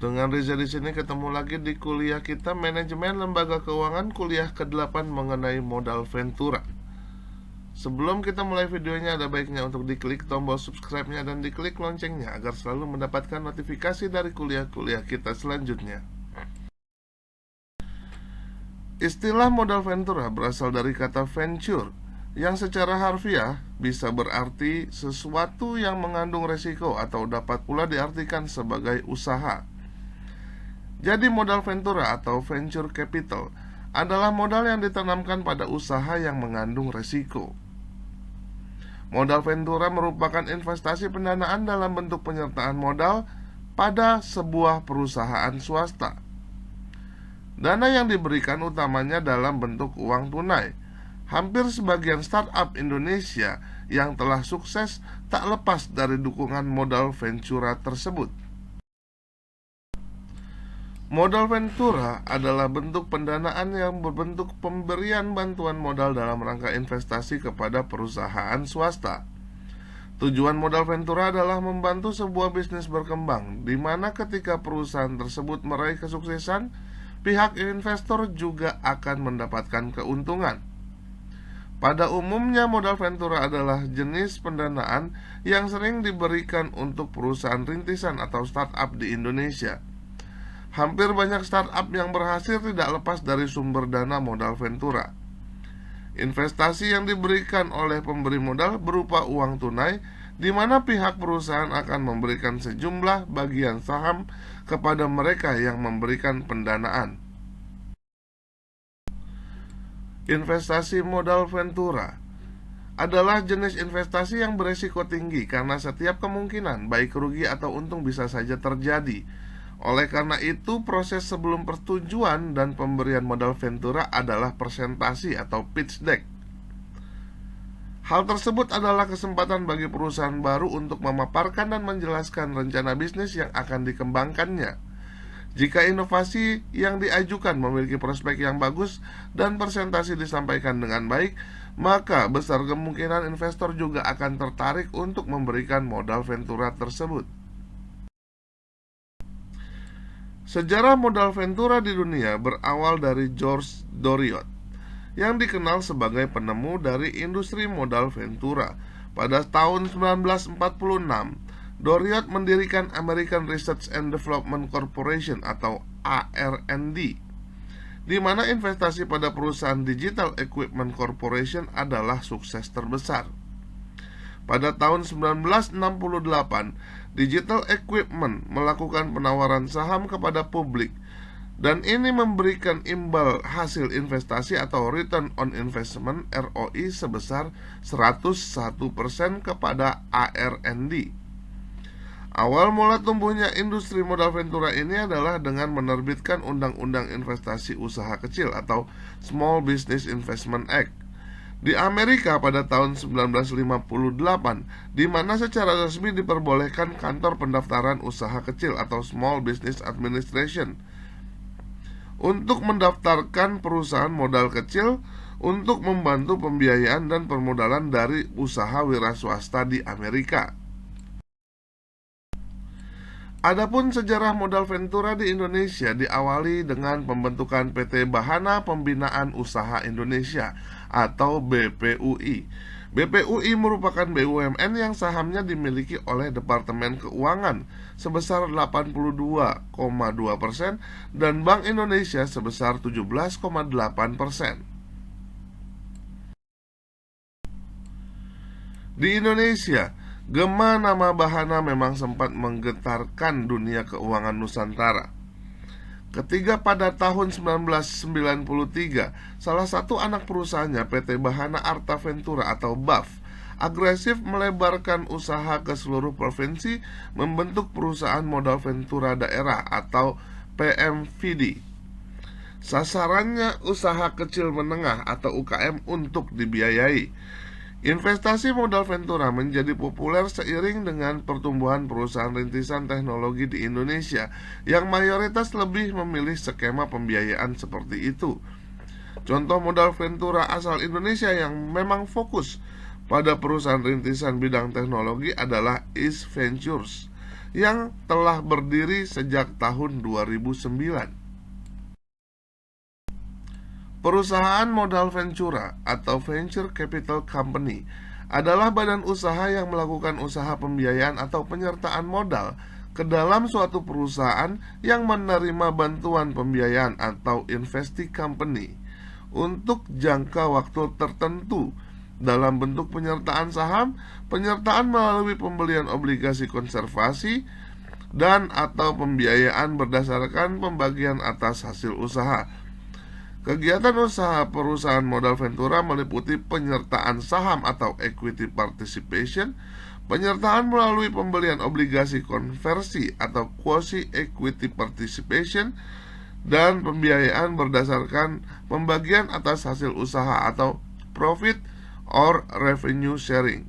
Dengan Riza di sini ketemu lagi di kuliah kita Manajemen Lembaga Keuangan kuliah ke-8 mengenai modal Ventura. Sebelum kita mulai videonya, ada baiknya untuk diklik tombol subscribe-nya dan diklik loncengnya agar selalu mendapatkan notifikasi dari kuliah-kuliah kita selanjutnya. Istilah modal Ventura berasal dari kata venture, yang secara harfiah bisa berarti sesuatu yang mengandung resiko atau dapat pula diartikan sebagai usaha. Jadi modal Ventura atau venture capital adalah modal yang ditanamkan pada usaha yang mengandung resiko. Modal Ventura merupakan investasi pendanaan dalam bentuk penyertaan modal pada sebuah perusahaan swasta. Dana yang diberikan utamanya dalam bentuk uang tunai. Hampir sebagian startup Indonesia yang telah sukses tak lepas dari dukungan modal Ventura tersebut. Modal Ventura adalah bentuk pendanaan yang berbentuk pemberian bantuan modal dalam rangka investasi kepada perusahaan swasta. Tujuan modal Ventura adalah membantu sebuah bisnis berkembang, di mana ketika perusahaan tersebut meraih kesuksesan, pihak investor juga akan mendapatkan keuntungan. Pada umumnya modal Ventura adalah jenis pendanaan yang sering diberikan untuk perusahaan rintisan atau startup di Indonesia. Hampir banyak startup yang berhasil tidak lepas dari sumber dana modal Ventura. Investasi yang diberikan oleh pemberi modal berupa uang tunai, di mana pihak perusahaan akan memberikan sejumlah bagian saham kepada mereka yang memberikan pendanaan. Investasi modal Ventura adalah jenis investasi yang beresiko tinggi karena setiap kemungkinan baik rugi atau untung bisa saja terjadi. Oleh karena itu, proses sebelum persetujuan dan pemberian modal Ventura adalah presentasi atau pitch deck. Hal tersebut adalah kesempatan bagi perusahaan baru untuk memaparkan dan menjelaskan rencana bisnis yang akan dikembangkannya. Jika inovasi yang diajukan memiliki prospek yang bagus dan presentasi disampaikan dengan baik, maka besar kemungkinan investor juga akan tertarik untuk memberikan modal Ventura tersebut. Sejarah modal Ventura di dunia berawal dari George Doriot, yang dikenal sebagai penemu dari industri modal Ventura. Pada tahun 1946, Doriot mendirikan American Research and Development Corporation atau AR&D, di mana investasi pada perusahaan Digital Equipment Corporation adalah sukses terbesar. Pada tahun 1968, Digital Equipment melakukan penawaran saham kepada publik, dan ini memberikan imbal hasil investasi atau Return on Investment (ROI) sebesar 101% kepada AR&D. Awal mula tumbuhnya industri modal Ventura ini adalah dengan menerbitkan Undang-Undang Investasi Usaha Kecil atau Small Business Investment Act di Amerika pada tahun 1958, di mana secara resmi diperbolehkan kantor pendaftaran usaha kecil atau Small Business Administration untuk mendaftarkan perusahaan modal kecil untuk membantu pembiayaan dan permodalan dari usaha wira swasta di Amerika. Adapun sejarah modal Ventura di Indonesia diawali dengan pembentukan PT Bahana Pembinaan Usaha Indonesia atau BPUI. BPUI merupakan BUMN yang sahamnya dimiliki oleh Departemen Keuangan sebesar 82,2% dan Bank Indonesia sebesar 17,8%. Di Indonesia, gema nama Bahana memang sempat menggetarkan dunia keuangan Nusantara. Ketika pada tahun 1993, salah satu anak perusahaannya PT Bahana Arta Ventura atau BAV agresif melebarkan usaha ke seluruh provinsi, membentuk perusahaan modal Ventura daerah atau PMVD. Sasarannya usaha kecil menengah atau UKM untuk dibiayai. Investasi modal Ventura menjadi populer seiring dengan pertumbuhan perusahaan rintisan teknologi di Indonesia yang mayoritas lebih memilih skema pembiayaan seperti itu. Contoh modal Ventura asal Indonesia yang memang fokus pada perusahaan rintisan bidang teknologi adalah East Ventures, yang telah berdiri sejak tahun 2009. Perusahaan modal ventura atau venture capital company adalah badan usaha yang melakukan usaha pembiayaan atau penyertaan modal ke dalam suatu perusahaan yang menerima bantuan pembiayaan atau investee company untuk jangka waktu tertentu dalam bentuk penyertaan saham, penyertaan melalui pembelian obligasi konservasi, dan atau pembiayaan berdasarkan pembagian atas hasil usaha. Kegiatan usaha perusahaan modal ventura meliputi penyertaan saham atau equity participation, penyertaan melalui pembelian obligasi konversi atau quasi equity participation, dan pembiayaan berdasarkan pembagian atas hasil usaha atau profit or revenue sharing.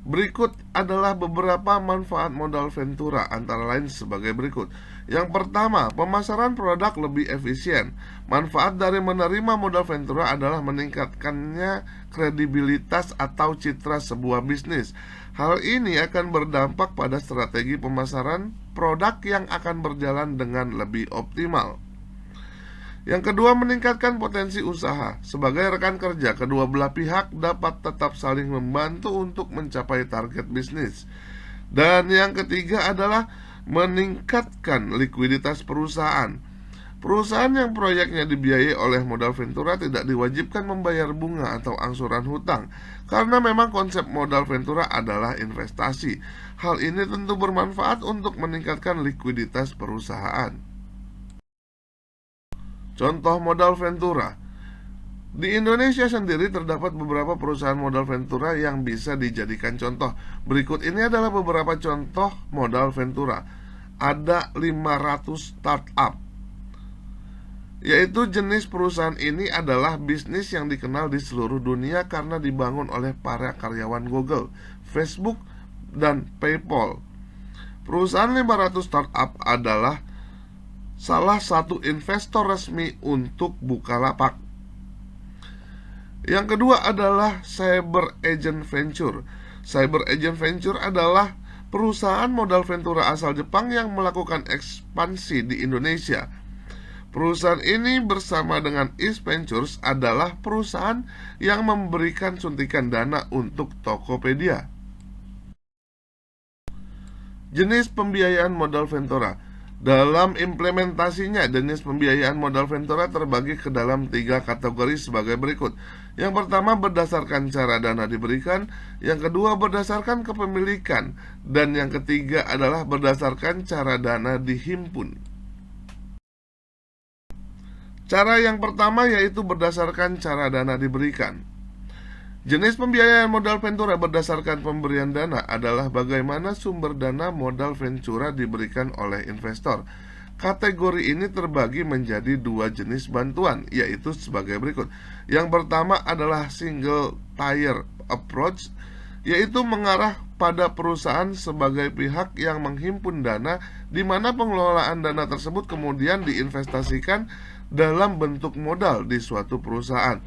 Berikut adalah beberapa manfaat modal ventura, antara lain sebagai berikut. Yang pertama, pemasaran produk lebih efisien. Manfaat dari menerima modal ventura adalah meningkatkannya kredibilitas atau citra sebuah bisnis. Hal ini akan berdampak pada strategi pemasaran produk yang akan berjalan dengan lebih optimal. Yang kedua, meningkatkan potensi usaha. Sebagai rekan kerja, kedua belah pihak dapat tetap saling membantu untuk mencapai target bisnis. Dan yang ketiga adalah meningkatkan likuiditas perusahaan. Perusahaan yang proyeknya dibiayai oleh modal ventura tidak diwajibkan membayar bunga atau angsuran hutang, karena memang konsep modal ventura adalah investasi. Hal ini tentu bermanfaat untuk meningkatkan likuiditas perusahaan. Contoh modal ventura. Di Indonesia sendiri terdapat beberapa perusahaan modal ventura yang bisa dijadikan contoh. Berikut ini adalah beberapa contoh modal ventura. Ada 500 startup, yaitu jenis perusahaan ini adalah bisnis yang dikenal di seluruh dunia karena dibangun oleh para karyawan Google, Facebook, dan PayPal. Perusahaan 500 startup adalah salah satu investor resmi untuk Bukalapak. Yang kedua adalah Cyber Agent Venture. Cyber Agent Venture adalah perusahaan modal ventura asal Jepang yang melakukan ekspansi di Indonesia. Perusahaan ini bersama dengan East Ventures adalah perusahaan yang memberikan suntikan dana untuk Tokopedia. Jenis pembiayaan modal ventura. Dalam implementasinya, jenis pembiayaan modal ventura terbagi ke dalam 3 kategori sebagai berikut. Yang pertama, berdasarkan cara dana diberikan. Yang kedua, berdasarkan kepemilikan. Dan yang ketiga adalah berdasarkan cara dana dihimpun. Cara yang pertama yaitu berdasarkan cara dana diberikan. Jenis pembiayaan modal ventura berdasarkan pemberian dana adalah bagaimana sumber dana modal ventura diberikan oleh investor. Kategori ini terbagi menjadi 2 jenis bantuan, yaitu sebagai berikut. Yang pertama adalah single tier approach, yaitu mengarah pada perusahaan sebagai pihak yang menghimpun dana, di mana pengelolaan dana tersebut kemudian diinvestasikan dalam bentuk modal di suatu perusahaan.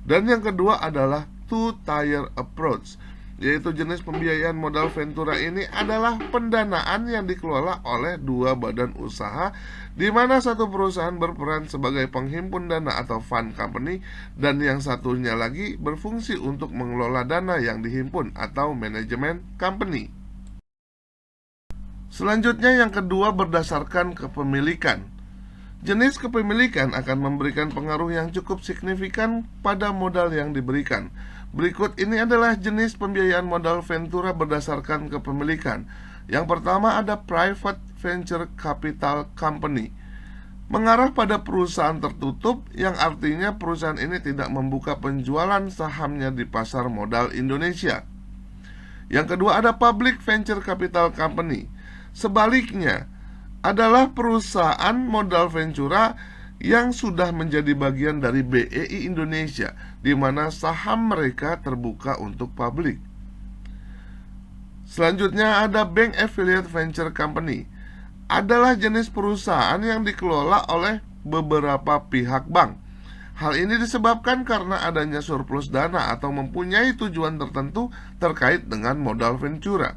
Dan yang kedua adalah two-tier approach, yaitu jenis pembiayaan modal ventura ini adalah pendanaan yang dikelola oleh 2 badan usaha, di mana satu perusahaan berperan sebagai penghimpun dana atau fund company, dan yang satunya lagi berfungsi untuk mengelola dana yang dihimpun atau manajemen company. Selanjutnya yang kedua, berdasarkan kepemilikan. Jenis kepemilikan akan memberikan pengaruh yang cukup signifikan pada modal yang diberikan. Berikut ini adalah jenis pembiayaan modal ventura berdasarkan kepemilikan. Yang pertama ada Private Venture Capital Company, mengarah pada perusahaan tertutup, yang artinya perusahaan ini tidak membuka penjualan sahamnya di pasar modal Indonesia. Yang kedua ada Public Venture Capital Company, sebaliknya adalah perusahaan modal ventura yang sudah menjadi bagian dari BEI Indonesia, di mana saham mereka terbuka untuk publik. Selanjutnya ada Bank Affiliate Venture Company, adalah jenis perusahaan yang dikelola oleh beberapa pihak bank. Hal ini disebabkan karena adanya surplus dana atau mempunyai tujuan tertentu terkait dengan modal ventura.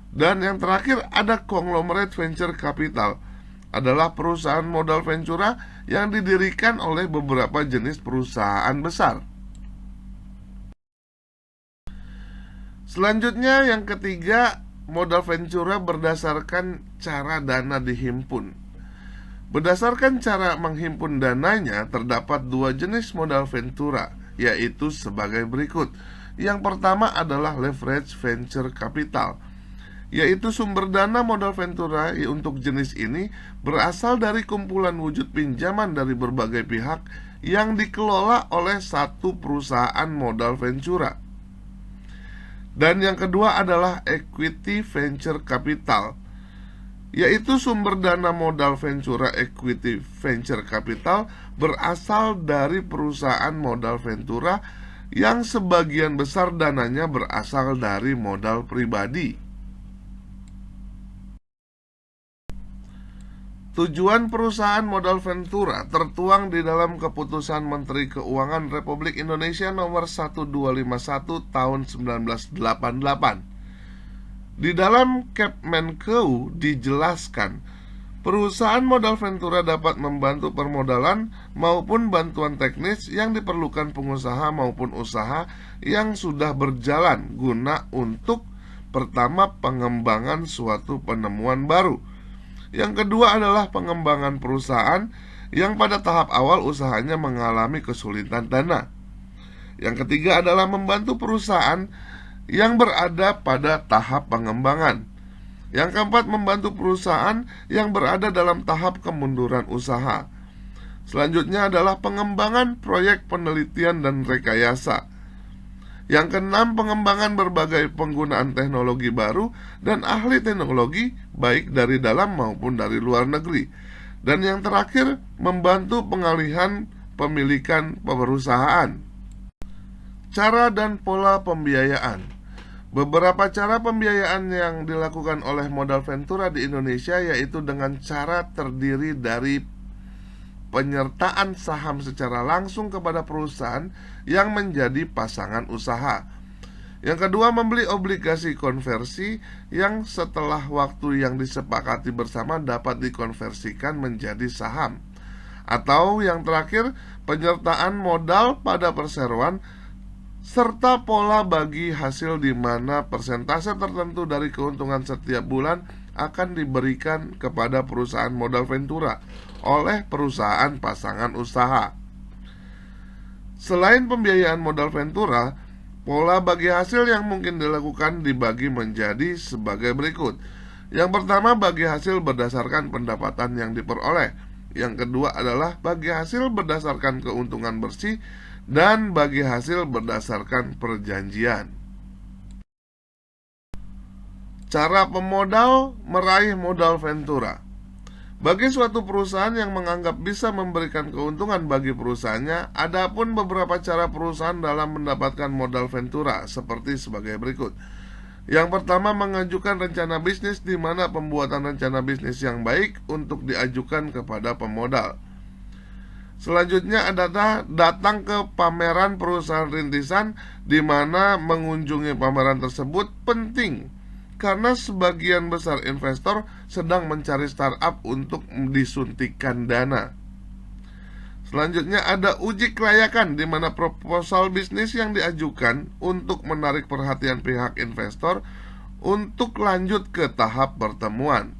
Dan yang terakhir ada conglomerate venture capital, adalah perusahaan modal ventura yang didirikan oleh beberapa jenis perusahaan besar. Selanjutnya yang ketiga, modal ventura berdasarkan cara dana dihimpun. Berdasarkan cara menghimpun dananya, terdapat dua jenis modal ventura, yaitu sebagai berikut. Yang pertama adalah leverage venture capital, yaitu sumber dana modal ventura untuk jenis ini berasal dari kumpulan wujud pinjaman dari berbagai pihak yang dikelola oleh satu perusahaan modal ventura. Dan yang kedua adalah equity venture capital, yaitu sumber dana modal ventura equity venture capital berasal dari perusahaan modal ventura yang sebagian besar dananya berasal dari modal pribadi. Tujuan perusahaan modal ventura tertuang di dalam Keputusan Menteri Keuangan Republik Indonesia nomor 1251 tahun 1988. Di dalam Kepmenkeu dijelaskan, perusahaan modal ventura dapat membantu permodalan maupun bantuan teknis yang diperlukan pengusaha maupun usaha yang sudah berjalan guna untuk pertama, pengembangan suatu penemuan baru. Yang kedua adalah pengembangan perusahaan yang pada tahap awal usahanya mengalami kesulitan dana. Yang ketiga adalah membantu perusahaan yang berada pada tahap pengembangan. Yang keempat, membantu perusahaan yang berada dalam tahap kemunduran usaha. Selanjutnya adalah pengembangan proyek penelitian dan rekayasa. Yang keenam, pengembangan berbagai penggunaan teknologi baru dan ahli teknologi baik dari dalam maupun dari luar negeri. Dan yang terakhir, membantu pengalihan pemilikan perusahaan. Cara dan pola pembiayaan. Beberapa cara pembiayaan yang dilakukan oleh modal ventura di Indonesia yaitu dengan cara terdiri dari penyertaan saham secara langsung kepada perusahaan yang menjadi pasangan usaha. Yang kedua, membeli obligasi konversi yang setelah waktu yang disepakati bersama dapat dikonversikan menjadi saham. Atau yang terakhir, penyertaan modal pada perseroan serta pola bagi hasil di mana persentase tertentu dari keuntungan setiap bulan akan diberikan kepada perusahaan modal ventura oleh perusahaan pasangan usaha. Selain pembiayaan modal ventura, pola bagi hasil yang mungkin dilakukan dibagi menjadi sebagai berikut. Yang pertama, bagi hasil berdasarkan pendapatan yang diperoleh. Yang kedua adalah bagi hasil berdasarkan keuntungan bersih, dan bagi hasil berdasarkan perjanjian. Cara pemodal meraih modal ventura. Bagi suatu perusahaan yang menganggap bisa memberikan keuntungan bagi perusahaannya, ada pun beberapa cara perusahaan dalam mendapatkan modal ventura seperti sebagai berikut. Yang pertama, mengajukan rencana bisnis di mana pembuatan rencana bisnis yang baik untuk diajukan kepada pemodal. Selanjutnya adalah datang ke pameran perusahaan rintisan di mana mengunjungi pameran tersebut penting karena sebagian besar investor sedang mencari startup untuk disuntikan dana. Selanjutnya ada uji kelayakan di mana proposal bisnis yang diajukan untuk menarik perhatian pihak investor untuk lanjut ke tahap pertemuan.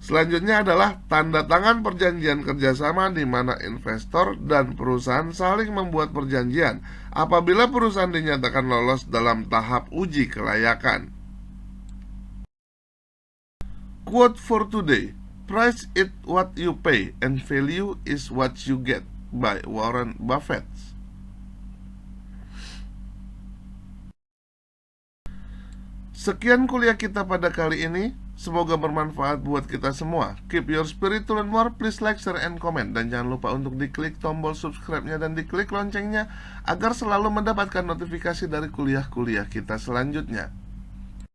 Selanjutnya adalah tanda tangan perjanjian kerjasama di mana investor dan perusahaan saling membuat perjanjian apabila perusahaan dinyatakan lolos dalam tahap uji kelayakan. Quote for today: "Price is what you pay and value is what you get" by Warren Buffett. Sekian kuliah kita pada kali ini. Semoga bermanfaat buat kita semua. Keep your spirit to learn more. Please like, share, and comment. Dan jangan lupa untuk diklik tombol subscribe-nya dan diklik loncengnya agar selalu mendapatkan notifikasi dari kuliah-kuliah kita selanjutnya.